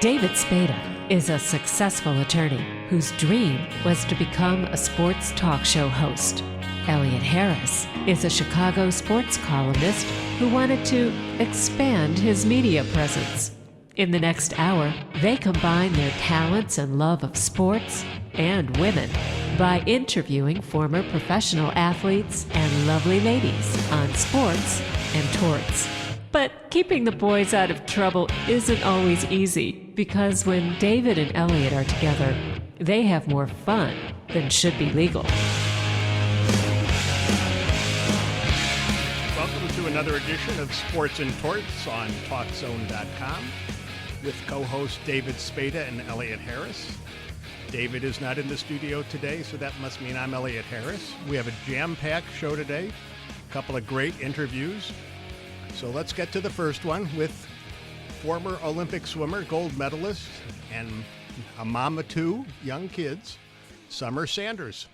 David Spada is a successful attorney whose dream was to become a sports talk show host. Elliott Harris is a Chicago sports columnist who wanted to expand his media presence. In the next hour, they combine their talents and love of sports and women by interviewing former professional athletes and lovely ladies on sports and torts. But keeping the boys out of trouble isn't always easy, because when David and Elliott are together, they have more fun than should be legal. Welcome to another edition of Sports and Torts on TalkZone.com with co-hosts David Spada and Elliott Harris. David is not in the studio today, so that must mean I'm Elliott Harris. We have a jam-packed show today, a couple of great interviews. So let's get to the first one with former Olympic swimmer, gold medalist, and a mom of two young kids, Summer Sanders.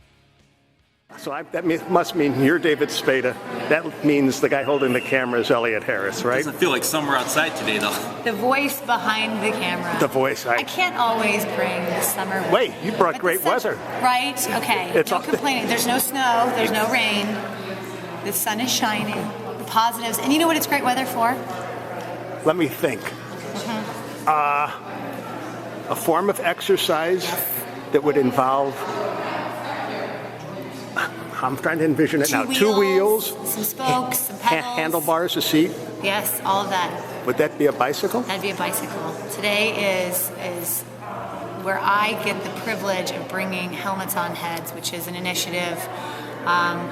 So that must mean you're David Spada. That means the guy holding the camera is Elliott Harris, right? Doesn't feel like summer outside today, though. The voice behind the camera. The voice. I can't always bring the summer with Wait, me. you brought great weather. Right? Okay. It's no complaining. There's no snow. There's no rain. The sun is shining. The positives. And you know what it's great weather for? Let me think. A form of exercise that would involve... I'm trying to envision it now. Two wheels, some spokes, some pedals. Handlebars, a seat. Yes, all of that. Would that be a bicycle? That'd be a bicycle. Today is where I get the privilege of bringing Helmets on Heads, which is an initiative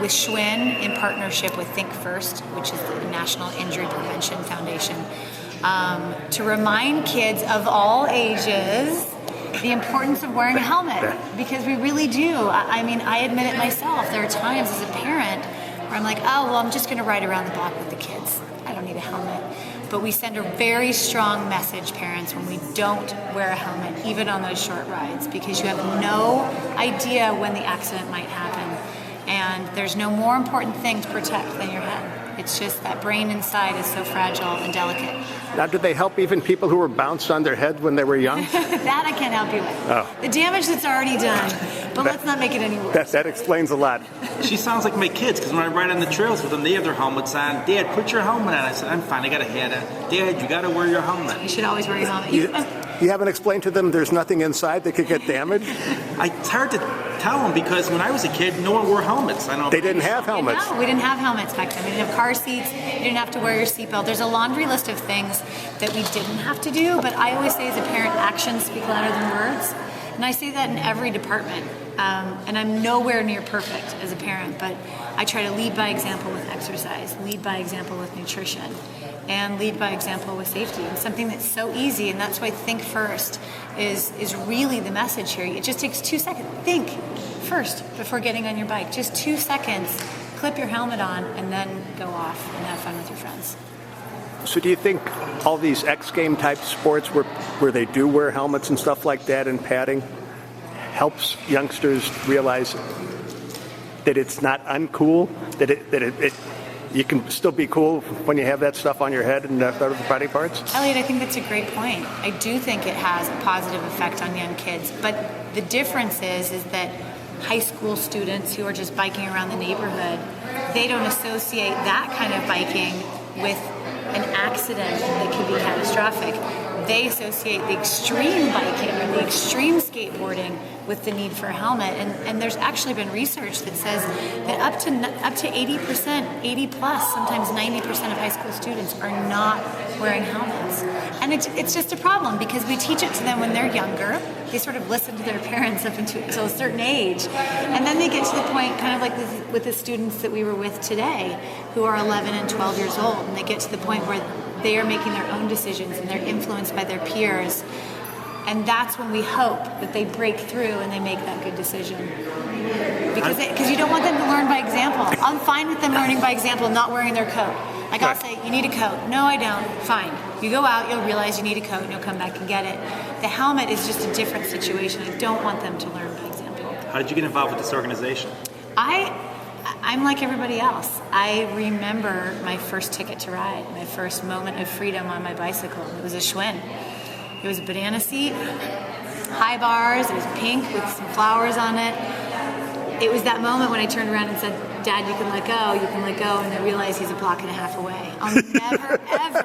with Schwinn in partnership with Think First, which is the National Injury Prevention Foundation, to remind kids of all ages the importance of wearing a helmet, because we really do. I mean, I admit it myself. There are times as a parent where I'm like, oh, well, I'm just going to ride around the block with the kids. I don't need a helmet. But we send a very strong message, parents, when we don't wear a helmet, even on those short rides, because you have no idea when the accident might happen. And there's no more important thing to protect than your head. It's just that brain inside is so fragile and delicate. Now, do they help even people who were bounced on their head when they were young? That I can't help you with. Oh. The damage that's already done. But let's not make it any worse. That explains a lot. She sounds like my kids, because when I ride on the trails with them, they have their helmets on. Dad, put your helmet on. I said, I'm fine, I got a hat on. Dad, you got to wear your helmet. You should always wear your helmet. You haven't explained to them there's nothing inside that could get damaged? It's hard to tell them, because when I was a kid, no one wore helmets. I know they didn't have helmets. No, we didn't have helmets back then. We didn't have car seats. You didn't have to wear your seatbelt. There's a laundry list of things that we didn't have to do, but I always say as a parent, actions speak louder than words. And I say that in every department. And I'm nowhere near perfect as a parent, but I try to lead by example with exercise, lead by example with nutrition, and lead by example with safety. And something that's so easy, and that's why Think First is really the message here. It just takes 2 seconds. Think first before getting on your bike. Just 2 seconds. Clip your helmet on, and then go off and have fun with your friends. So do you think all these X game type sports where they do wear helmets and stuff like that and padding helps youngsters realize that it's not uncool, that you can still be cool when you have that stuff on your head and other body parts? Elliott, I think that's a great point. I do think it has a positive effect on young kids, but the difference is that high school students who are just biking around the neighborhood, they don't associate that kind of biking with an accident that could be catastrophic. They associate the extreme biking or the extreme skateboarding with the need for a helmet. And there's actually been research that says that up to 80%, 80 plus, sometimes 90% of high school students are not wearing helmets. And it's just a problem, because we teach it to them when they're younger. They sort of listen to their parents up until a certain age. And then they get to the point, kind of like with the students that we were with today, who are 11 and 12 years old. And they get to the point where they are making their own decisions and they're influenced by their peers. And that's when we hope that they break through and they make that good decision. Because you don't want them to learn by example. I'm fine with them learning by example, not wearing their coat. Like I'll say, you need a coat. No, I don't. Fine. You go out, you'll realize you need a coat, and you'll come back and get it. The helmet is just a different situation. I don't want them to learn by example. How did you get involved with this organization? I'm like everybody else. I remember my first ticket to ride, my first moment of freedom on my bicycle. It was a Schwinn. It was a banana seat, high bars, it was pink with some flowers on it. It was that moment when I turned around and said, Dad, you can let go, and I realized he's a block and a half away. I'll never, ever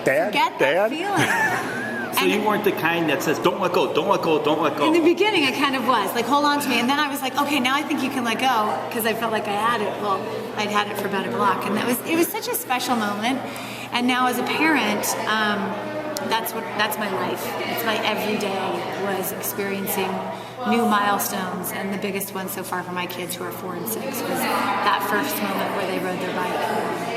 forget that feeling. So you weren't the kind that says, don't let go, don't let go, don't let go. In the beginning, I kind of was, like, hold on to me. And then I was like, okay, now I think you can let go, because I felt like I had it. Well, I'd had it for about a block. And it was such a special moment. And now as a parent, that's my life. It's my everyday was experiencing new milestones. And the biggest one so far for my kids, who are 4 and 6, was that first moment where they rode their bike.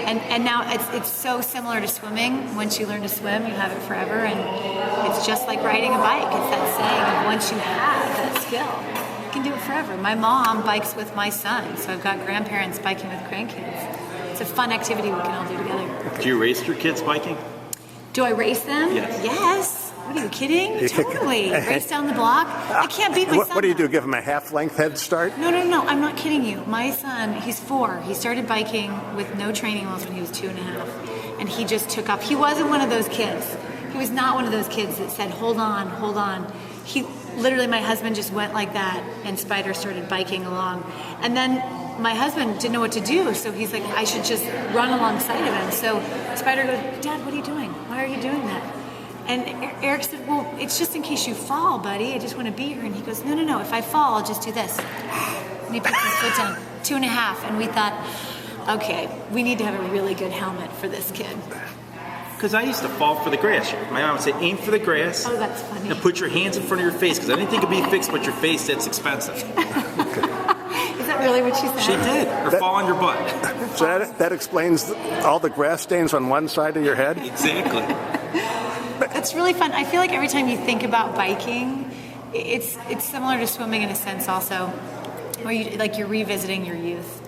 And now it's so similar to swimming. Once you learn to swim, you have it forever. And it's just like riding a bike. It's that saying of once you have that skill, you can do it forever. My mom bikes with my son, so I've got grandparents biking with grandkids. It's a fun activity we can all do together. Do you race your kids biking? Do I race them? Yes. What are you kidding? Totally. Race down the block. I can't beat my son. What do you do? Give him a half-length head start? No. I'm not kidding you. My son, he's 4. He started biking with no training wheels when he was 2.5. And he just took off. He wasn't one of those kids. He was not one of those kids that said, hold on. He literally, my husband just went like that, and Spider started biking along. And then my husband didn't know what to do, so he's like, I should just run alongside of him. So Spider goes, Dad, what are you doing? Why are you doing that? And Eric said, well, it's just in case you fall, buddy. I just want to be here. And he goes, no. If I fall, I'll just do this. And he puts his foot down, 2.5. And we thought, okay, we need to have a really good helmet for this kid. Because I used to fall for the grass. My mom would say, aim for the grass. Oh, that's funny. And put your hands in front of your face. Because anything could be fixed but your face, that's expensive. Is that really what she said? She did. Or fall on your butt. So that explains all the grass stains on one side of your head? Exactly. It's really fun. I feel like every time you think about biking, it's similar to swimming in a sense also, where you're revisiting your youth.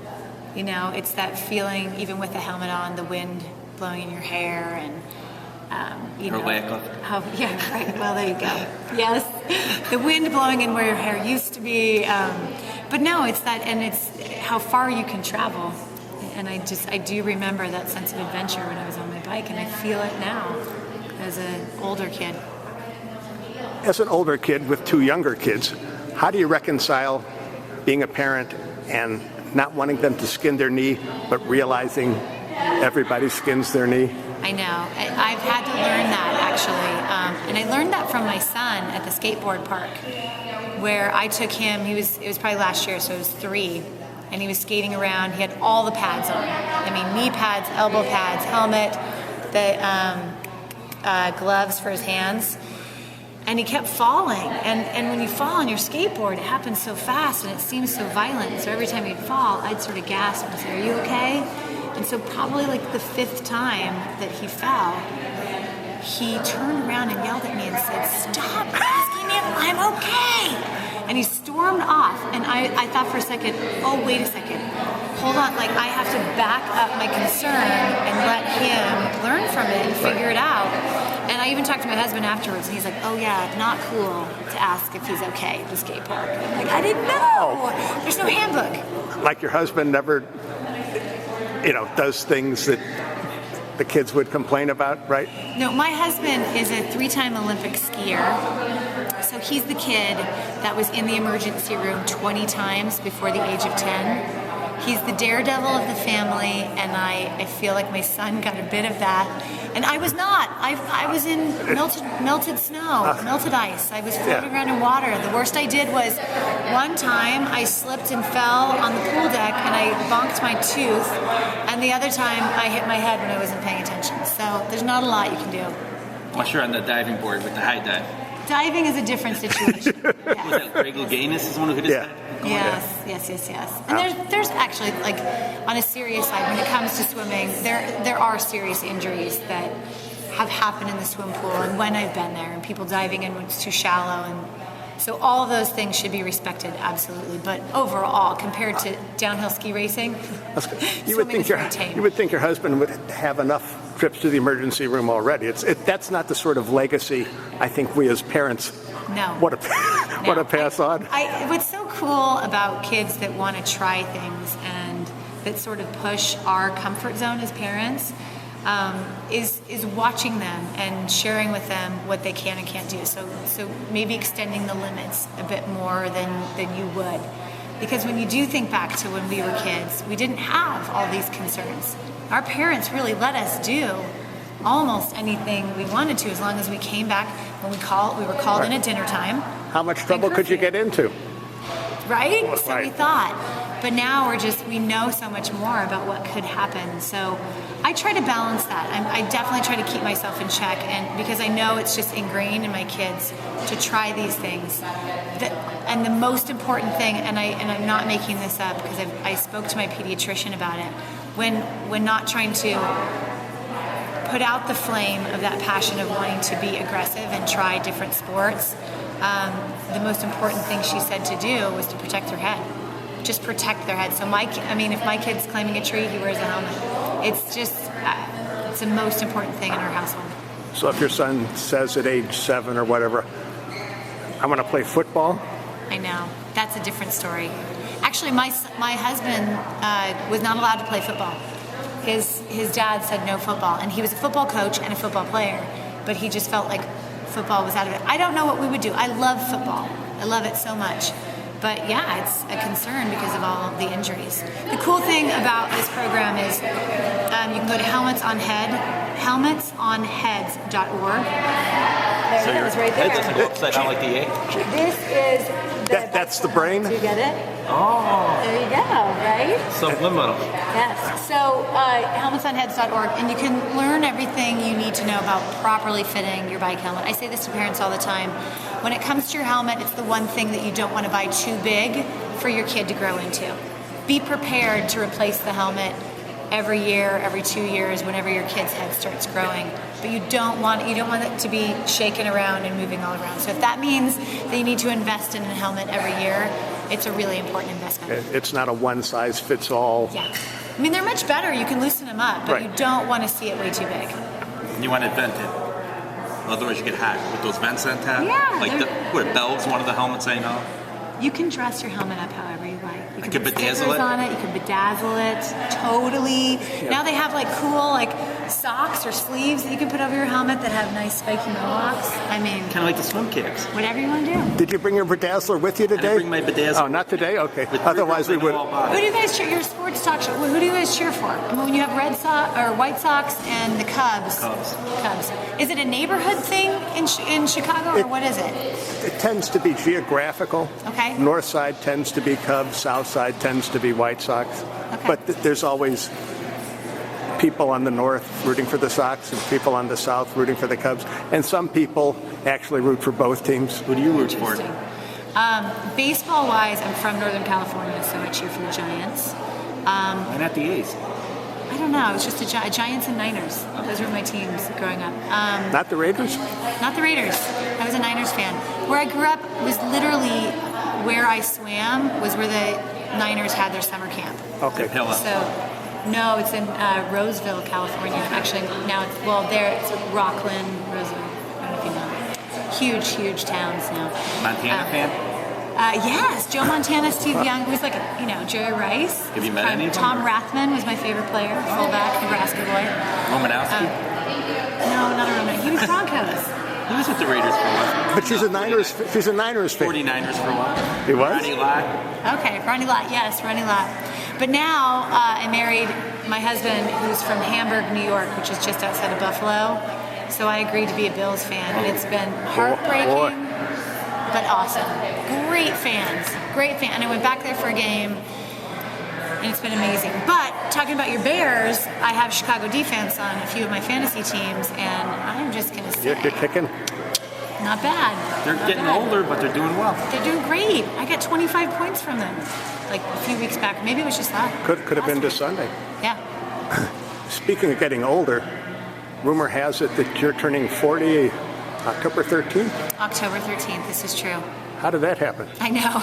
You know, it's that feeling, even with the helmet on, the wind blowing in your hair, and Or lack of. Yeah, right. Well, there you go. Yes, the wind blowing in where your hair used to be. But no, it's that, and it's how far you can travel. And I do remember that sense of adventure when I was on my bike, and I feel it now as an older kid. As an older kid with 2 younger kids, how do you reconcile being a parent and not wanting them to skin their knee, but realizing everybody skins their knee? I know. I've had to learn that, actually. And I learned that from my son at the skateboard park, where I took him. It was probably last year, so it was 3. And he was skating around. He had all the pads on. I mean, knee pads, elbow pads, helmet, the gloves for his hands. And he kept falling. And when you fall on your skateboard, it happens so fast and it seems so violent. So every time he'd fall, I'd sort of gasp and say, are you okay? And so probably like the 5th time that he fell, he turned around and yelled at me and said, stop asking me if I'm okay. And he stormed off. And I thought for a second, oh, wait a second. Hold on, like I have to back up my concern and let him learn from it and figure it out. And I even talked to my husband afterwards, and he's like, oh yeah, not cool to ask if he's okay at the skate park. I'm like, I didn't know. There's no handbook. Like your husband never, does things that the kids would complain about, right? No, my husband is a 3-time Olympic skier. So he's the kid that was in the emergency room 20 times before the age of 10. He's the daredevil of the family, and I feel like my son got a bit of that. And I was not. I was in melted snow, melted ice. I was floating around in water. The worst I did was one time I slipped and fell on the pool deck and I bonked my tooth. And the other time I hit my head when I wasn't paying attention. So there's not a lot you can do. Unless you're on the diving board with the high dive. Diving is a different situation. Was that Greg Louganis is the one who did that? Yes. And there's actually, like, on a serious side, when it comes to swimming, there are serious injuries that have happened in the swim pool and when I've been there, and people diving in when it's too shallow, and so all of those things should be respected, absolutely. But overall, compared to downhill ski racing, you would think your husband would have enough trips to the emergency room already. That's not the sort of legacy I think we as parents want to pass on. What's so cool about kids that want to try things and that sort of push our comfort zone as parents, is watching them and sharing with them what they can and can't do. So maybe extending the limits a bit more than you would. Because when you do think back to when we were kids, we didn't have all these concerns. Our parents really let us do almost anything we wanted to, as long as we came back when we were called in at dinner time. How much trouble could you get into? Right? So we thought. But now we know so much more about what could happen. So I try to balance that. I definitely try to keep myself in check, and because I know it's just ingrained in my kids to try these things. And the most important thing, and I'm not making this up because I spoke to my pediatrician about it, when not trying to put out the flame of that passion of wanting to be aggressive and try different sports, the most important thing she said to do was to protect their head. Just protect their head. So if my kid's climbing a tree, he wears a helmet. It's just, it's the most important thing in our household. So if your son says at age 7 or whatever, I want to play football? I know. That's a different story. Actually, my husband was not allowed to play football. His dad said no football, and he was a football coach and a football player, but he just felt like football was out of it. I don't know what we would do. I love football. I love it so much. But yeah, it's a concern because of all of the injuries. The cool thing about this program is you can go to helmetsonheads.org. So your head doesn't go upside down like the A? This is that's the brain? Do you get it? Oh. There you go, right? Subliminal. Yes. So helmetsonheads.org, and you can learn everything you need to know about properly fitting your bike helmet. I say this to parents all the time. When it comes to your helmet, it's the one thing that you don't want to buy too big for your kid to grow into. Be prepared to replace the helmet every year, every 2 years, whenever your kid's head starts growing. But you don't want it to be shaken around and moving all around. So if that means that you need to invest in a helmet every year, it's a really important investment. It's not a one-size-fits-all. Yeah. I mean, they're much better. You can loosen them up, but you don't want to see it way too big. You want it vented. Otherwise you get hot with those vents on top. Yeah. Like Bells, one of the helmets I know. You can dress your helmet up however you like. You can put bedazzle stickers it on it. You can bedazzle it. Totally. Yeah. Now they have cool socks or sleeves that you can put over your helmet that have nice spiky mohawks. I mean, kind of like the swim caps. Whatever you want to do. Did you bring your bedazzler with you today? I didn't bring my bedazzler. Oh, not today? Okay. Otherwise we would. Who do you guys cheer? Your sports talk show. Who do you guys cheer for? I mean, when you have Red Sox or White Sox and the Cubs. Cubs. Is it a neighborhood thing in Chicago, or what is it? It tends to be geographical. Okay. North side tends to be Cubs. South side tends to be White Sox. Okay. But there's always people on the north rooting for the Sox and people on the south rooting for the Cubs. And some people actually root for both teams. Who do you root for? Baseball-wise, I'm from Northern California, so I cheer for the Giants. Why not the A's? I don't know. It's just the Giants and Niners. Those were my teams growing up. Not the Raiders? Not the Raiders. I was a Niners fan. Where I grew up was literally where I swam was where the Niners had their summer camp. Okay. So, no, it's in Roseville, California. Actually, now it's Rockland, Roseville. I don't know if you know. Huge towns now. Montana fan? Yes, Joe Montana, Steve Young, who's Jerry Rice. Have you met any of them? Tom Rathman was my favorite player, fullback, Nebraska boy. Romanowski? No, not Romanowski. He was Broncos. He was with the Raiders for a while. But she's a Niners fan. 49ers for a while. He was? Ronnie Lott. Okay, Ronnie Lott. Yes, Ronnie Lott. But now I married my husband, who's from Hamburg, New York, which is just outside of Buffalo. So I agreed to be a Bills fan, and it's been heartbreaking, but awesome. Great fans. And I went back there for a game, and it's been amazing. But talking about your Bears, I have Chicago defense on a few of my fantasy teams, and I'm just going to say... You're kicking? Not bad. They're getting older, but they're doing well. They're doing great. I got 25 points from them, a few weeks back. Maybe it was just that. Could have been to Sunday. Yeah. Speaking of getting older, rumor has it that you're turning 40 October 13th? October 13th. This is true. How did that happen? I know.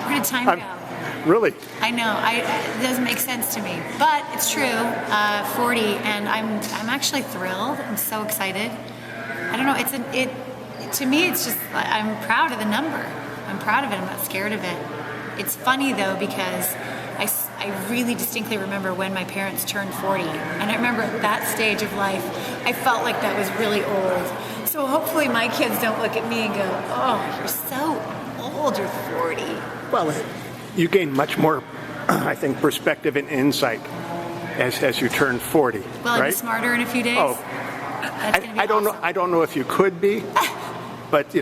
Where did time go? Really? I know. It doesn't make sense to me, but it's true. 40, and I'm actually thrilled. I'm so excited. I don't know. To me, it's just I'm proud of the number. I'm proud of it. I'm not scared of it. It's funny though because I I really distinctly remember when my parents turned 40. And I remember at that stage of life, I felt like that was really old. So hopefully my kids don't look at me and go, oh, you're so old, you're 40. Well, you gain much more, I think, perspective and insight as you turn 40. Will I right? be smarter in a few days? Oh, That's gonna be I don't know. awesome. I don't know if you could be, but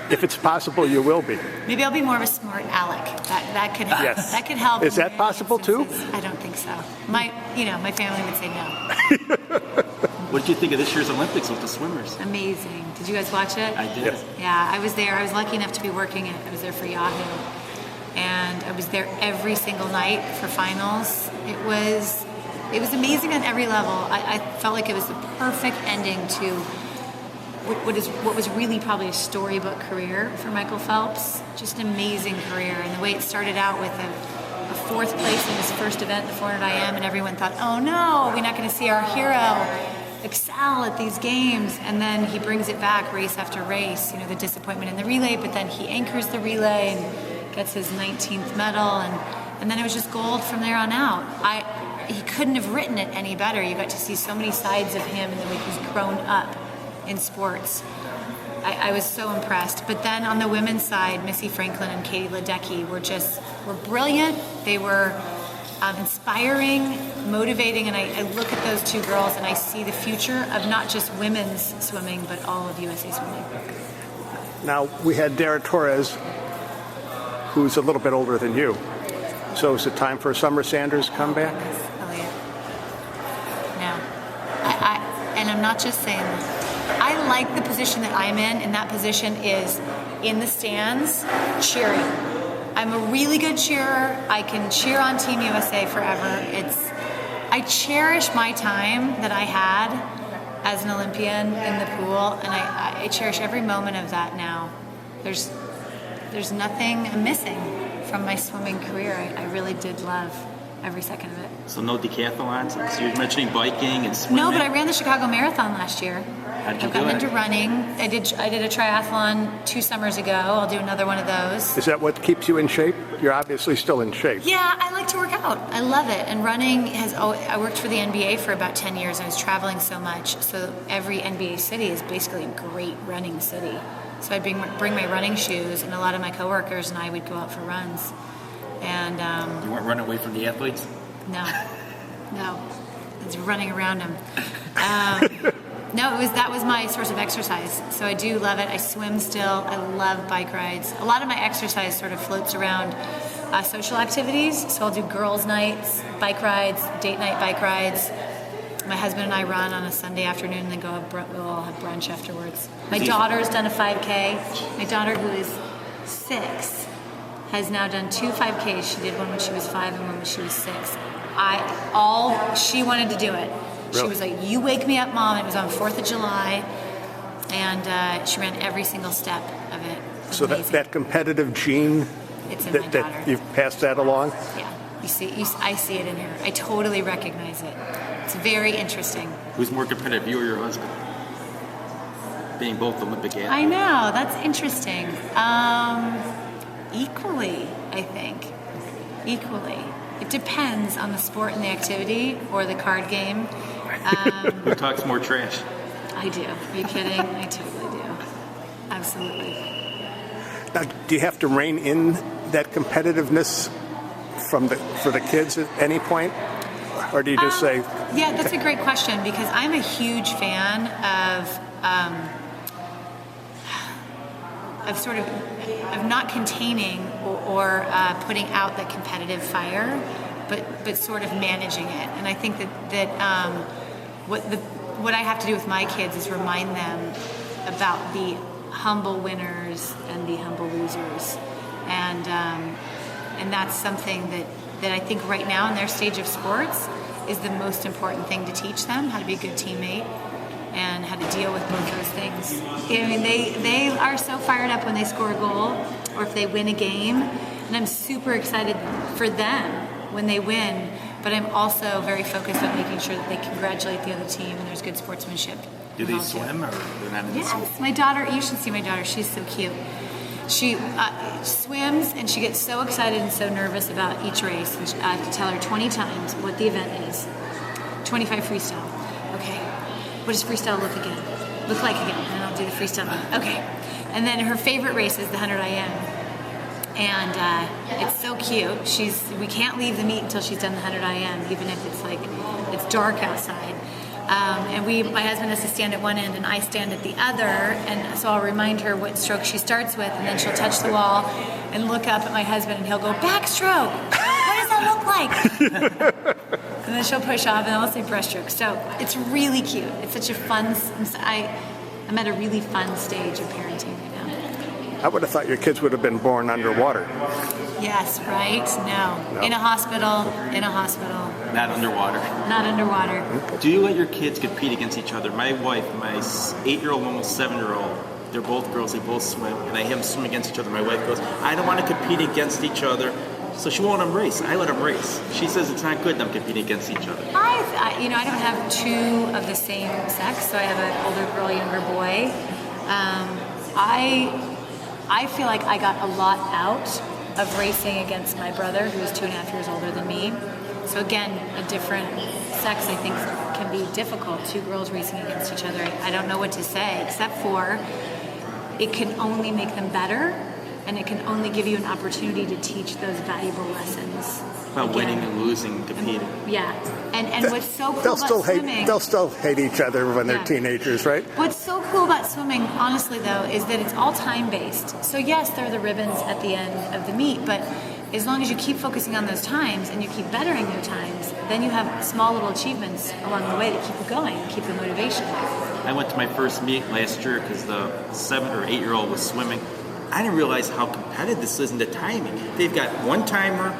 if it's possible, you will be. Maybe I'll be more of a smart aleck. That could help. Yes. That could help. Is in that many possible too? instances. I don't think so. My family would say no. What did you think of this year's Olympics with the swimmers? Amazing. Did you guys watch it? I did. Yes. Yeah, I was there. I was lucky enough to be working it. I was there for Yahoo. And I was there every single night for finals. It was amazing on every level. I felt like it was the perfect ending to what was really probably a storybook career for Michael Phelps. Just an amazing career. And the way it started out with a fourth place in his first event, the 400 IM, and everyone thought, oh no, we're not going to see our hero excel at these games. And then he brings it back race after race, the disappointment in the relay, but then he anchors the relay and gets his 19th medal. And then it was just gold from there on out. He couldn't have written it any better. You got to see so many sides of him and the way he's grown up in sports. I was so impressed. But then on the women's side, Missy Franklin and Katie Ledecky were brilliant. They were inspiring, motivating, and I look at those two girls and I see the future of not just women's swimming, but all of USA swimming. Now, we had Dara Torres, who's a little bit older than you. So is it time for a Summer Sanders comeback? Elliott. No. And I'm not just saying that. I like the position that I'm in, and that position is in the stands cheering. I'm a really good cheerer. I can cheer on Team USA forever. I cherish my time that I had as an Olympian in the pool, and I cherish every moment of that now. There's nothing I'm missing from my swimming career. I really did love every second of it. So no decathlons? So you're mentioning biking and swimming? No, but I ran the Chicago Marathon last year. How'd you I've gotten do into it? running. I did a triathlon 2 summers ago. I'll do another one of those. Is that what keeps you in shape? You're obviously still in shape. Yeah, I like to work out. I love it. And running I worked for the NBA for about 10 years. I was traveling so much. So every NBA city is basically a great running city. So I'd bring my running shoes, and a lot of my coworkers and I would go out for runs. And You weren't running away from the athletes? no, it's running around them. No, that was my source of exercise. So I do love it. I swim still. I love bike rides. A lot of my exercise sort of floats around social activities. So I'll do girls' nights, bike rides, date night bike rides. My husband and I run on a Sunday afternoon, and then we'll all have brunch afterwards. My daughter's done a 5K. My daughter, who is 6, has now done 2 5Ks. She did one when she was 5 and one when she was 6. She wanted to do it. She Really? was like, you wake me up, Mom. It was on 4th of July, and she ran every single step of it. It was So amazing. that competitive gene, It's in my daughter. that you've passed that along? Yeah, I see it in her. I totally recognize it. It's very interesting. Who's more competitive, you or your husband? Being both Olympic athletes. I know, that's interesting. Equally, I think. Equally. It depends on the sport and the activity or the card game. Who talks more trash? I do. Are you kidding? I totally do. Absolutely. Now, do you have to rein in that competitiveness for the kids at any point? Or do you just say... Yeah, that's a great question, because I'm a huge fan of not containing or putting out the competitive fire, but sort of managing it. And I think that what I have to do with my kids is remind them about the humble winners and the humble losers, and that's something that I think right now in their stage of sports is the most important thing to teach them: how to be a good teammate and how to deal with both those things. I mean, they are so fired up when they score a goal or if they win a game, and I'm super excited for them when they win, but I'm also very focused on making sure that they congratulate the other team and there's good sportsmanship. Do they swim or they're not in the swim? Yes, my daughter, you should see my daughter, she's so cute. She swims, and she gets so excited and so nervous about each race. And I have to tell her 20 times what the event is. 25 freestyle. Okay. What does freestyle look like again? And I'll do the freestyle. Okay. And then her favorite race is the 100 IM. And it's so cute. We can't leave the meet until she's done the 100 IM, even if it's dark outside. And my husband has to stand at one end and I stand at the other, and so I'll remind her what stroke she starts with, and then she'll touch the wall and look up at my husband, and he'll go, backstroke, what does that look like? And then she'll push off, and then I'll say breaststroke. So it's really cute. It's such a fun, I'm at a really fun stage of parenting right now. I would have thought your kids would have been born underwater. Yes, right? No. In a hospital. Not underwater. Not underwater. Do you let your kids compete against each other? My wife, my 8-year-old, almost 7-year-old, they're both girls, they both swim, and I have them swim against each other. My wife goes, I don't want to compete against each other, so she won't let them race. I let them race. She says it's not good them competing against each other. I don't have two of the same sex, so I have an older girl, younger boy. I feel like I got a lot out of racing against my brother, who is 2.5 years older than me. So again, a different sex, I think, can be difficult. Two girls racing against each other. I don't know what to say, except for it can only make them better, and it can only give you an opportunity to teach those valuable lessons. About winning and losing and competing. Yeah. And what's so cool about swimming... They'll still hate each other when they're teenagers, right? What's so cool about swimming, honestly, though, is that it's all time-based. So yes, there are the ribbons at the end of the meet, but as long as you keep focusing on those times and you keep bettering your times, then you have small little achievements along the way to keep you going, keep the motivation. I went to my first meet last year because the 7 or 8-year-old was swimming. I didn't realize how competitive this is in the timing. They've got one timer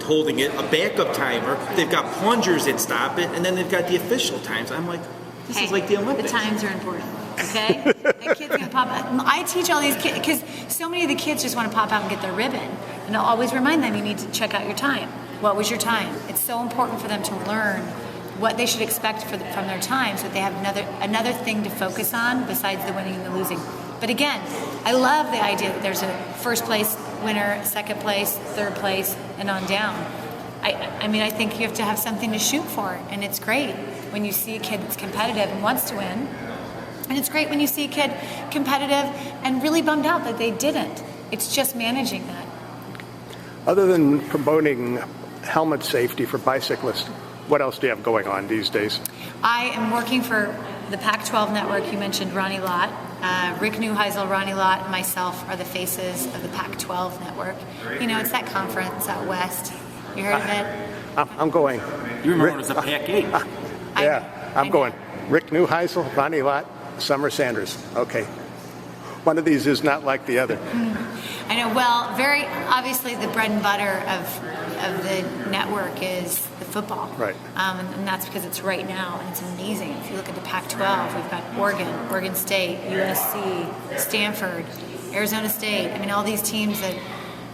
holding it, a backup timer, they've got plungers that stop it, and then they've got the official times. I'm like, this is like the Olympics. The times are important, okay? That kid's gonna pop out. I teach all these kids, because so many of the kids just want to pop out and get their ribbon, and I'll always remind them, you need to check out your time. What was your time? It's so important for them to learn what they should expect from their time, so that they have another thing to focus on besides the winning and the losing. But again, I love the idea that there's a first place winner, second place, third place, and on down. I think you have to have something to shoot for, and it's great when you see a kid that's competitive and wants to win. And it's great when you see a kid competitive and really bummed out that they didn't. It's just managing that. Other than promoting helmet safety for bicyclists, what else do you have going on these days? I am working for the Pac-12 network. You mentioned Ronnie Lott. Rick Neuheisel, Ronnie Lott, and myself are the faces of the Pac-12 network. It's that conference out west. You heard of it? I'm going. You remember it was a Pac-8. I'm going. Rick Neuheisel, Ronnie Lott, Summer Sanders. Okay. One of these is not like the other. I know. Well, very obviously the bread and butter of the network is the football. Right. And that's because it's right now, and it's amazing. If you look at the Pac-12, we've got Oregon State, USC, Stanford, Arizona State. All these teams that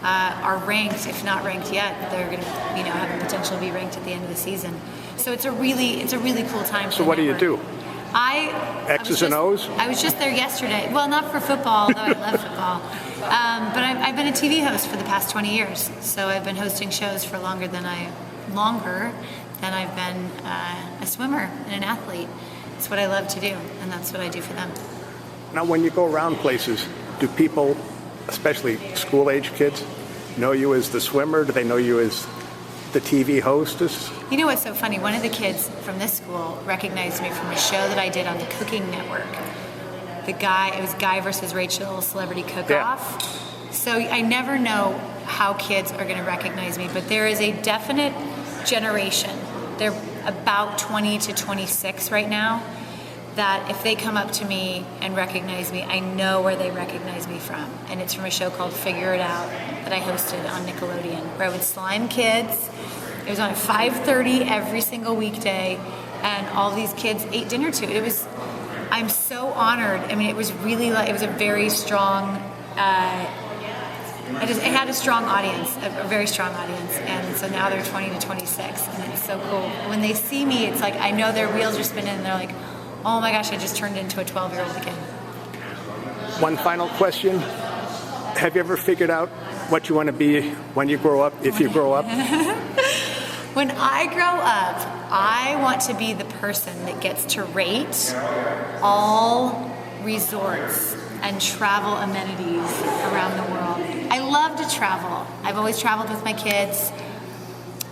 are ranked, if not ranked yet, they're going to, have the potential to be ranked at the end of the season. So it's a really cool time. So what do you do? X's and O's? I was just there yesterday. Well, not for football, although I love football. But I've been a TV host for the past 20 years. So I've been hosting shows for longer than I've been a swimmer and an athlete. It's what I love to do, and that's what I do for them. Now, when you go around places, do people, especially school-age kids, know you as the swimmer? Do they know you as the TV hostess? You know what's so funny? One of the kids from this school recognized me from a show that I did on the Cooking Network. It was Guy versus Rachel Celebrity Cook-Off. Yeah. So I never know how kids are going to recognize me, but there is a definite generation. They're about 20 to 26 right now, that if they come up to me and recognize me, I know where they recognize me from. And it's from a show called Figure It Out that I hosted on Nickelodeon, where I would slime kids. It was on at 5:30 every single weekday, and all these kids ate dinner to it. I'm so honored. It was really it was a very strong, it had a strong audience, a very strong audience. And so now they're 20 to 26, and it's so cool. When they see me, it's like I know their wheels are spinning, and they're like, oh my gosh, I just turned into a 12-year-old again. One final question. Have you ever figured out what you want to be when you grow up, if you grow up? When I grow up, I want to be the person that gets to rate all resorts and travel amenities around the world. I love to travel. I've always traveled with my kids.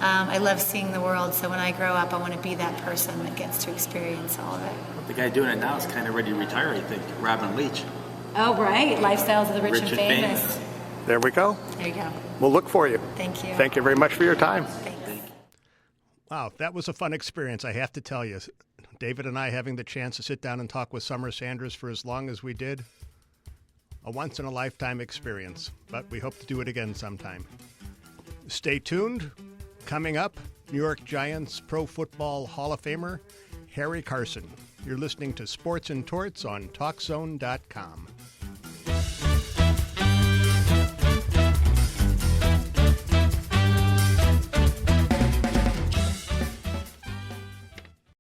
I love seeing the world, so when I grow up, I want to be that person that gets to experience all of it. The guy doing it now is kind of ready to retire, I think. Robin Leach. Oh, right. Lifestyles of the rich and famous. There we go. There you go. We'll look for you. Thank you. Thank you very much for your time. Thanks. Wow, that was a fun experience, I have to tell you. David and I having the chance to sit down and talk with Summer Sanders for as long as we did. A once-in-a-lifetime experience, but we hope to do it again sometime. Stay tuned. Coming up, New York Giants Pro Football Hall of Famer Harry Carson. You're listening to Sports and Torts on TalkZone.com.